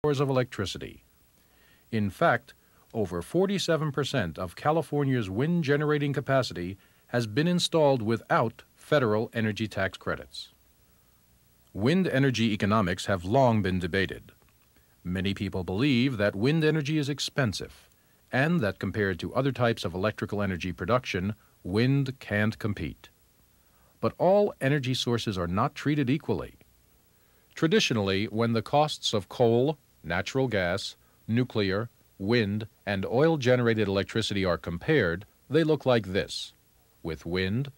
hours of electricity. In fact, over 47% of California's wind generating capacity has been installed without federal energy tax credits. Wind energy economics have long been debated. Many people believe that wind energy is expensive and that compared to other types of electrical energy production, wind can't compete. But all energy sources are not treated equally. Traditionally, when the costs of coal, natural gas, nuclear, wind, and oil-generated electricity are compared, they look like this, with wind,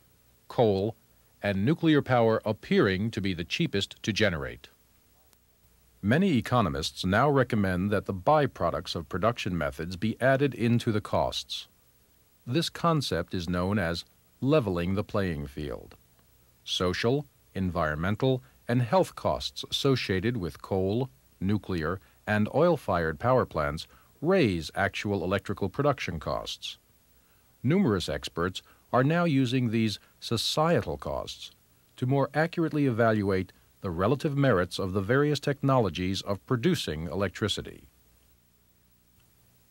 coal, and nuclear power appearing to be the cheapest to generate. Many economists now recommend that the byproducts of production methods be added into the costs. This concept is known as leveling the playing field. Social, environmental, and health costs associated with coal, nuclear, and oil-fired power plants raise actual electrical production costs. Numerous experts are now using these societal costs to more accurately evaluate the relative merits of the various technologies of producing electricity.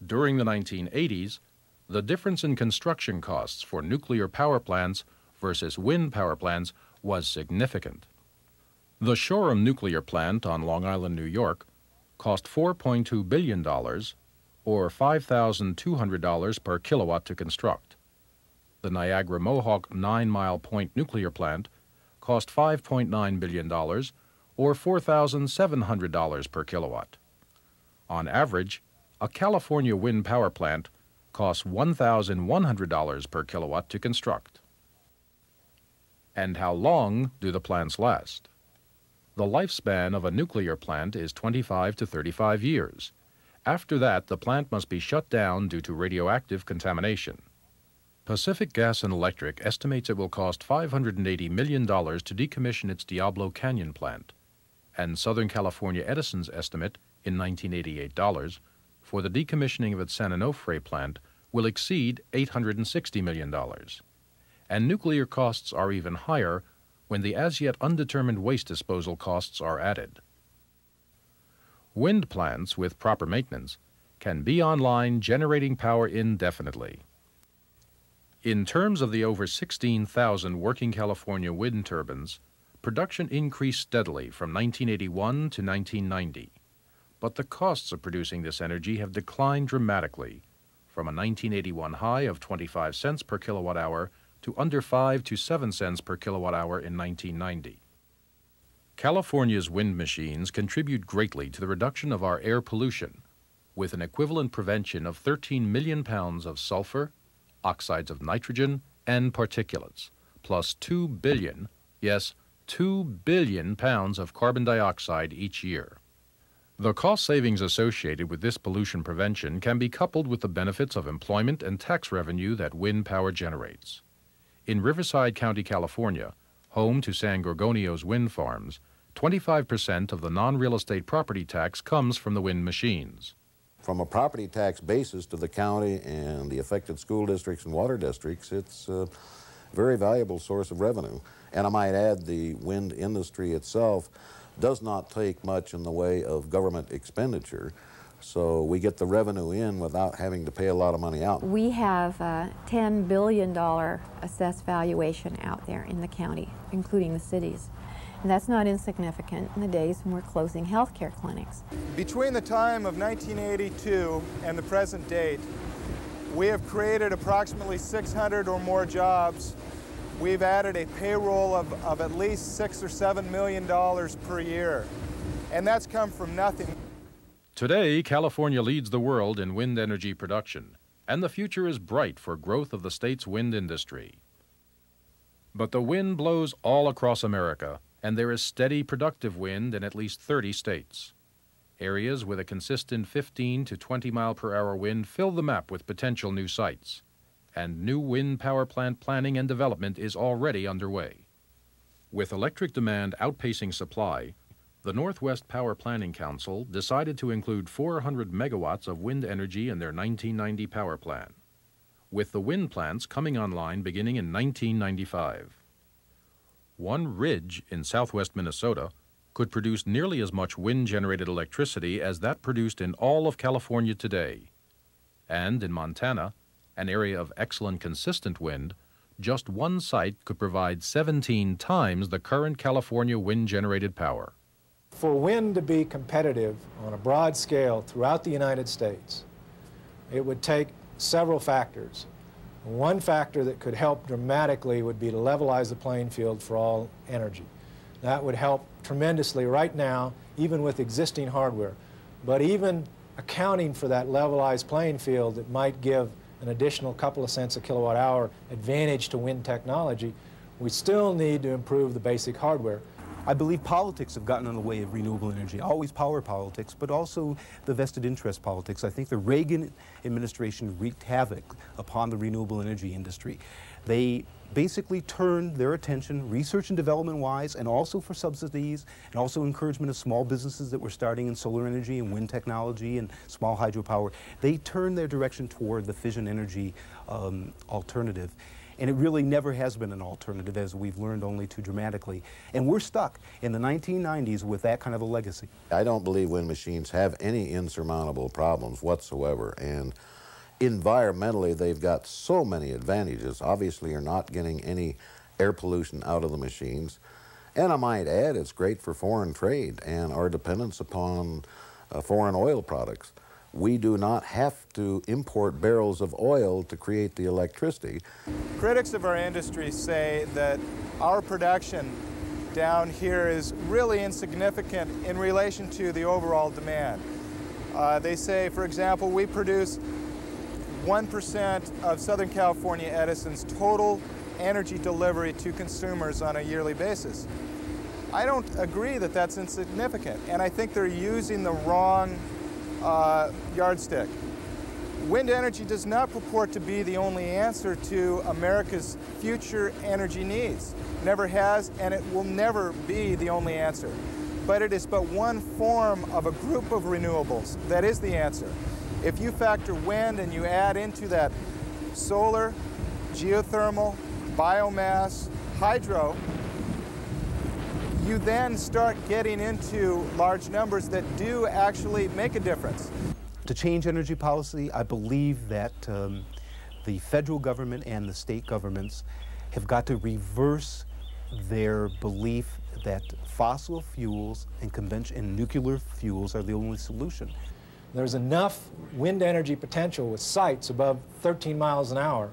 During the 1980s, the difference in construction costs for nuclear power plants versus wind power plants was significant. The Shoreham nuclear plant on Long Island, New York, cost $4.2 billion, or $5,200 per kilowatt to construct. The Niagara Mohawk 9 Mile Point nuclear plant cost $5.9 billion, or $4,700 per kilowatt. On average, a California wind power plant costs $1,100 per kilowatt to construct. And how long do the plants last? The lifespan of a nuclear plant is 25 to 35 years. After that, the plant must be shut down due to radioactive contamination. Pacific Gas and Electric estimates it will cost $580 million to decommission its Diablo Canyon plant, and Southern California Edison's estimate, in $1988, for the decommissioning of its San Onofre plant will exceed $860 million. And nuclear costs are even higher when the as-yet undetermined waste disposal costs are added. Wind plants with proper maintenance can be online generating power indefinitely. In terms of the over 16,000 working California wind turbines, production increased steadily from 1981 to 1990. But the costs of producing this energy have declined dramatically, from a 1981 high of 25 cents per kilowatt hour to under 5 to 7 cents per kilowatt hour in 1990. California's wind machines contribute greatly to the reduction of our air pollution, with an equivalent prevention of 13 million pounds of sulfur, oxides of nitrogen, and particulates, plus 2 billion, yes, 2 billion pounds of carbon dioxide each year. The cost savings associated with this pollution prevention can be coupled with the benefits of employment and tax revenue that wind power generates. In Riverside County, California, home to San Gorgonio's wind farms, 25% of the non-real estate property tax comes from the wind machines. From a property tax basis to the county and the affected school districts and water districts, it's a very valuable source of revenue. And I might add, the wind industry itself does not take much in the way of government expenditure, so we get the revenue in without having to pay a lot of money out. We have a $10 billion assessed valuation out there in the county, including the cities. And that's not insignificant in the days when we're closing healthcare clinics. Between the time of 1982 and the present date, we have created approximately 600 or more jobs. We've added a payroll of at least $6 or $7 million per year, and that's come from nothing. Today, California leads the world in wind energy production, and the future is bright for growth of the state's wind industry. But the wind blows all across America, and there is steady productive wind in at least 30 states. Areas with a consistent 15 to 20 mile per hour wind fill the map with potential new sites, and new wind power plant planning and development is already underway. With electric demand outpacing supply, the Northwest Power Planning Council decided to include 400 megawatts of wind energy in their 1990 power plan, with the wind plants coming online beginning in 1995. One Ridge in southwest Minnesota, could produce nearly as much wind-generated electricity as that produced in all of California today. And in Montana, an area of excellent consistent wind, just one site could provide 17 times the current California wind-generated power. For wind to be competitive on a broad scale throughout the United States, it would take several factors. One factor that could help dramatically would be to levelize the playing field for all energy. That would help tremendously right now, even with existing hardware. But even accounting for that levelized playing field that might give an additional couple of cents a kilowatt hour advantage to wind technology, we still need to improve the basic hardware. I believe politics have gotten in the way of renewable energy, always power politics, but also the vested interest politics. I think the Reagan administration wreaked havoc upon the renewable energy industry. They basically turned their attention, research and development-wise, and also for subsidies, and also encouragement of small businesses that were starting in solar energy and wind technology and small hydropower. They turned their direction toward the fission energy alternative. And it really never has been an alternative, as we've learned only too dramatically. And we're stuck in the 1990s with that kind of a legacy. I don't believe wind machines have any insurmountable problems whatsoever. And environmentally, they've got so many advantages. Obviously, you're not getting any air pollution out of the machines. And I might add, it's great for foreign trade and our dependence upon foreign oil products. We do not have to import barrels of oil to create the electricity. Critics of our industry say that our production down here is really insignificant in relation to the overall demand. They say, for example, we produce 1% of Southern California Edison's total energy delivery to consumers on a yearly basis. I don't agree that that's insignificant, and I think they're using the wrong yardstick. Wind energy does not purport to be the only answer to America's future energy needs. Never has, and it will never be the only answer. But it is but one form of a group of renewables that is the answer. If you factor wind and you add into that solar, geothermal, biomass, hydro, you then start getting into large numbers that do actually make a difference. To change energy policy, I believe that the federal government and the state governments have got to reverse their belief that fossil fuels and conventional nuclear fuels are the only solution. There's enough wind energy potential with sites above 13 miles an hour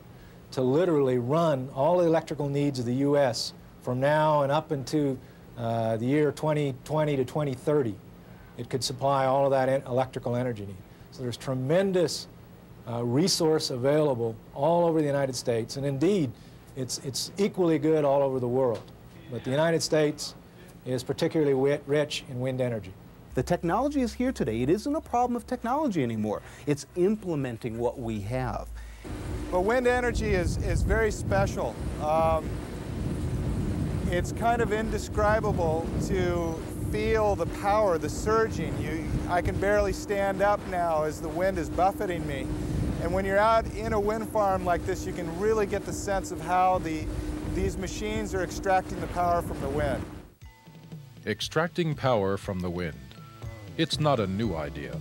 to literally run all the electrical needs of the U.S. from now and up into the year 2020 to 2030. It could supply all of that electrical energy need. So there's tremendous resource available all over the United States, and indeed, it's equally good all over the world. But the United States is particularly rich in wind energy. The technology is here today. It isn't a problem of technology anymore. It's implementing what we have. But wind energy is very special. It's kind of indescribable to feel the power, the surging. I can barely stand up now as the wind is buffeting me. And when you're out in a wind farm like this, you can really get the sense of how these machines are extracting the power from the wind. Extracting power from the wind. It's not a new idea.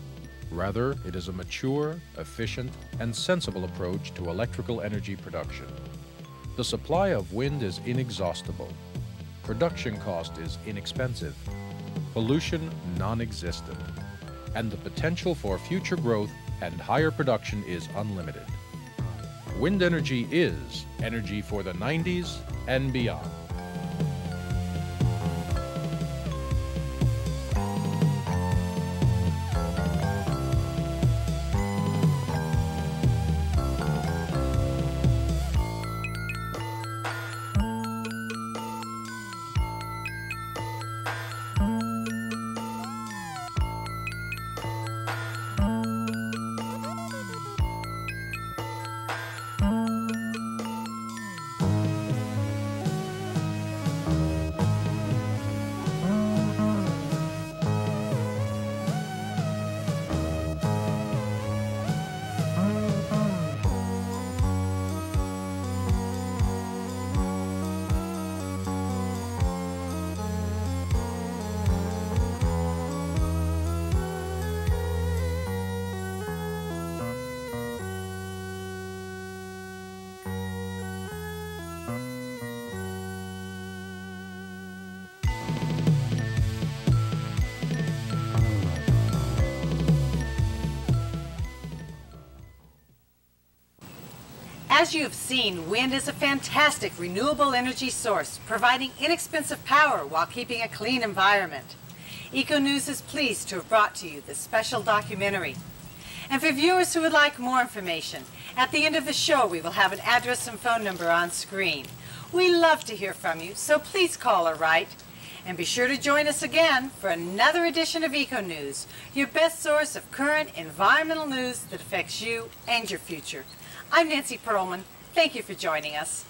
Rather, it is a mature, efficient, and sensible approach to electrical energy production. The supply of wind is inexhaustible. Production cost is inexpensive. Pollution non-existent. And the potential for future growth and higher production is unlimited. Wind energy is energy for the 90s and beyond. As you have seen, wind is a fantastic renewable energy source, providing inexpensive power while keeping a clean environment. EcoNews is pleased to have brought to you this special documentary. And for viewers who would like more information, at the end of the show we will have an address and phone number on screen. We love to hear from you, so please call or write. And be sure to join us again for another edition of EcoNews, your best source of current environmental news that affects you and your future. I'm Nancy Pearlman. Thank you for joining us.